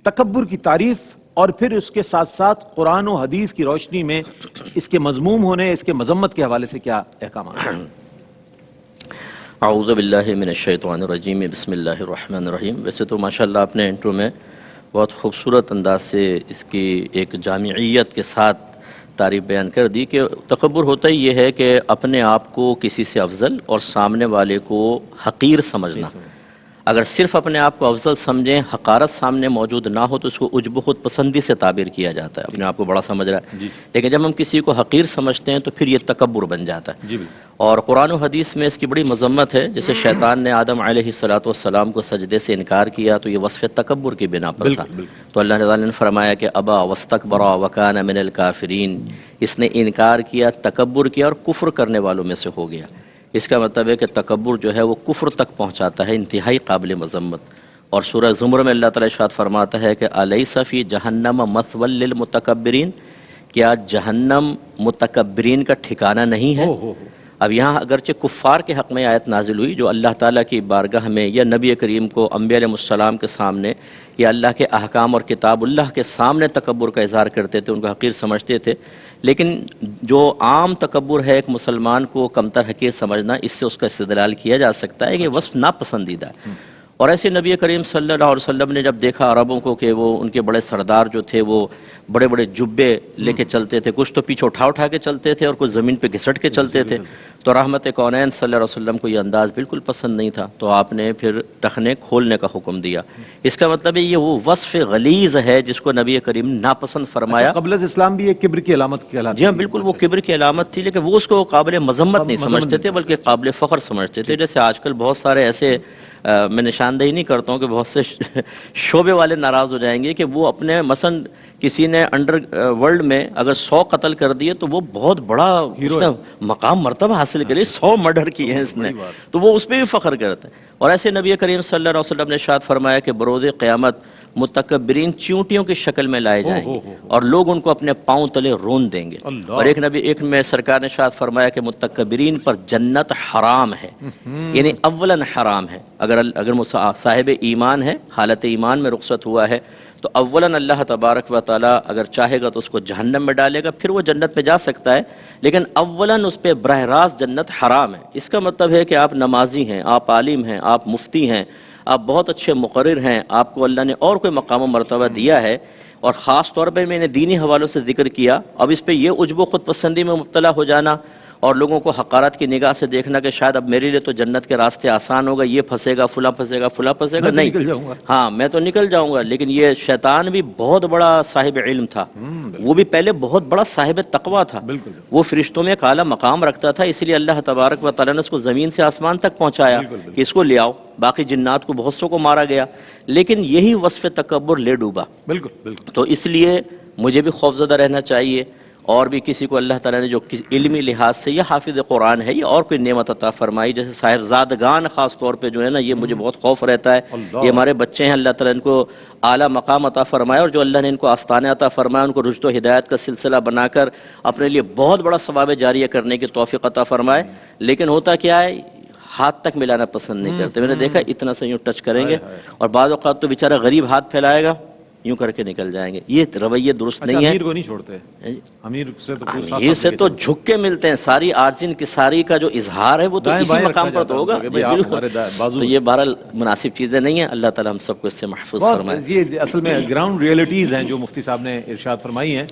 تکبر کی تعریف اور پھر اس کے ساتھ ساتھ قرآن و حدیث کی روشنی میں اس کے مذموم ہونے، اس کے مذمت کے حوالے سے کیا احکامات ہیں؟ اعوذ باللہ من الشیطان الرجیم، بسم اللہ الرحمن الرحیم۔ ویسے تو ماشاءاللہ آپ نے انٹرو میں بہت خوبصورت انداز سے اس کی ایک جامعیت کے ساتھ تعریف بیان کر دی کہ تکبر ہوتا ہی یہ ہے کہ اپنے آپ کو کسی سے افضل اور سامنے والے کو حقیر سمجھنا۔ اگر صرف اپنے آپ کو افضل سمجھیں، حقارت سامنے موجود نہ ہو تو اس کو عجب و خود پسندی سے تعبیر کیا جاتا ہے، اپنے آپ کو بڑا سمجھ رہا ہے۔ لیکن جب ہم کسی کو حقیر سمجھتے ہیں تو پھر یہ تکبر بن جاتا ہے۔ اور قرآن و حدیث میں اس کی بڑی مذمت ہے۔ جیسے شیطان نے آدم علیہ السلام کو سجدے سے انکار کیا تو یہ وصف تکبر کی بنا پر تھا۔ تو اللہ تعالیٰ نے فرمایا کہ ابا واستکبر وکان من الکافرین، اس نے انکار کیا، تکبر کیا اور کفر کرنے والوں میں سے ہو گیا۔ اس کا مطلب ہے کہ تکبر جو ہے وہ کفر تک پہنچاتا ہے، انتہائی قابل مذمت۔ اور سورہ زمر میں اللہ تعالیٰ ارشاد فرماتا ہے کہ الیس فی جہنم مثوی للمتکبرین، کیا جہنم متکبرین کا ٹھکانہ نہیں ہے؟ اب یہاں اگرچہ کفار کے حق میں آیت نازل ہوئی جو اللہ تعالیٰ کی بارگاہ میں یا نبی کریم کو انبیاء علیہ السلام کے سامنے یا اللہ کے احکام اور کتاب اللہ کے سامنے تکبر کا اظہار کرتے تھے، ان کو حقیر سمجھتے تھے۔ لیکن جو عام تکبر ہے ایک مسلمان کو کمتر حقیر سمجھنا، اس سے اس کا استدلال کیا جا سکتا ہے کہ وصف ناپسندیدہ ہے۔ اور ایسے نبی کریم صلی اللہ علیہ وسلم نے جب دیکھا عربوں کو کہ وہ ان کے بڑے سردار جو تھے وہ بڑے بڑے جبے لے کے چلتے تھے، کچھ تو پیچھے اٹھا کے چلتے تھے اور کچھ زمین پہ گھسٹ کے چلتے تھے، تو رحمت کونین صلی اللہ علیہ وسلم کو یہ انداز بالکل پسند نہیں تھا، تو آپ نے پھر ٹخنے کھولنے کا حکم دیا۔ اس کا مطلب ہے یہ وہ وصف غلیظ ہے جس کو نبی کریم ناپسند فرمایا۔ قبل از اسلام بھی ایک کبر کی علامت کہلاتی ہے۔ جی ہاں بالکل، وہ کبر کی علامت تھی، لیکن وہ اس کو قابل مذمت نہیں سمجھتے تھے بلکہ قابل فخر سمجھتے تھے۔ جیسے آج کل بہت سارے ایسے، میں نشاندہی نہیں کرتا ہوں کہ بہت سے شعبے والے ناراض ہو جائیں گے کہ وہ اپنے مثلا کسی نے انڈر ورلڈ میں اگر 100 قتل کر دیے تو وہ بہت بڑا اس نے مقام مرتبہ حاصل کرے، 100 مرڈر کیے ہیں اس نے، تو وہ اس پہ بھی فخر کرتا ہے۔ اور ایسے نبی کریم صلی اللہ علیہ وسلم نے ارشاد فرمایا کہ بروز قیامت متکبرین چیونٹیوں کی شکل میں لائے جائیں گے اور لوگ ان کو اپنے پاؤں تلے رون دیں گے۔ اور ایک میں سرکار نے ارشاد فرمایا کہ متکبرین پر جنت حرام ہے، یعنی اولاً حرام ہے۔ اگر صاحب ایمان ہے، حالت ایمان میں رخصت ہوا ہے تو اولاً اللہ تبارک و تعالیٰ اگر چاہے گا تو اس کو جہنم میں ڈالے گا، پھر وہ جنت میں جا سکتا ہے، لیکن اولاً اس پہ براہ راست جنت حرام ہے۔ اس کا مطلب ہے کہ آپ نمازی ہیں، آپ عالم ہیں، آپ مفتی ہیں، آپ بہت اچھے مقرر ہیں، آپ کو اللہ نے اور کوئی مقام و مرتبہ دیا ہے، اور خاص طور پہ میں نے دینی حوالوں سے ذکر کیا۔ اب اس پہ یہ عجب و خود پسندی میں مبتلا ہو جانا اور لوگوں کو حقارت کی نگاہ سے دیکھنا کہ شاید اب میرے لیے تو جنت کے راستے آسان ہوگا، یہ پھنسے گا، فلاں پھنسے گا، فلاں پھنسے گا، نہیں، ہاں میں تو نکل جاؤں گا۔ لیکن یہ شیطان بھی بہت بڑا صاحب علم تھا، وہ بھی پہلے بہت بڑا صاحب تقویٰ تھا، وہ فرشتوں میں ایک اعلیٰ مقام رکھتا تھا، اس لیے اللہ تبارک و تعالیٰ نے اس کو زمین سے آسمان تک پہنچایا کہ اس کو لے آؤ۔ باقی جنات کو بہت سو کو مارا گیا، لیکن یہی وصف تکبر لے ڈوبا۔ تو اس لیے مجھے بھی خوفزدہ رہنا چاہیے، اور بھی کسی کو اللہ تعالیٰ نے جو علمی لحاظ سے یہ حافظ قرآن ہے، یہ اور کوئی نعمت عطا فرمائی، جیسے صاحبزادگان خاص طور پہ جو ہے نا، یہ مجھے بہت خوف رہتا ہے، یہ ہمارے بچے ہیں، اللہ تعالیٰ ان کو اعلیٰ مقام عطا فرمائے، اور جو اللہ نے ان کو آستانے عطا فرمایا ان کو رشد و ہدایت کا سلسلہ بنا کر اپنے لیے بہت بڑا ثواب جاریہ کرنے کی توفیق عطا فرمائے۔ لیکن ہوتا کیا ہے، ہاتھ تک ملانا پسند نہیں کرتے۔ میں نے دیکھا اتنا سے یوں ٹچ کریں گے، اور بعض اوقات تو بیچارہ غریب ہاتھ پھیلائے گا، یوں کر کے نکل جائیں گے۔ یہ رویے درست نہیں ہے۔ امیر کو نہیں چھوڑتے، امیر سے تو جھک کے ملتے ہیں، ساری آرزن کی ساری کا جو اظہار ہے وہ تو اسی مقام پر تو ہوگا۔ تو یہ بہرحال مناسب چیزیں نہیں ہیں، اللہ تعالیٰ ہم سب کو اس سے محفوظ فرمائے۔ یہ اصل میں گراؤنڈ ریئلٹیز ہیں جو مفتی صاحب نے ارشاد فرمائی ہیں۔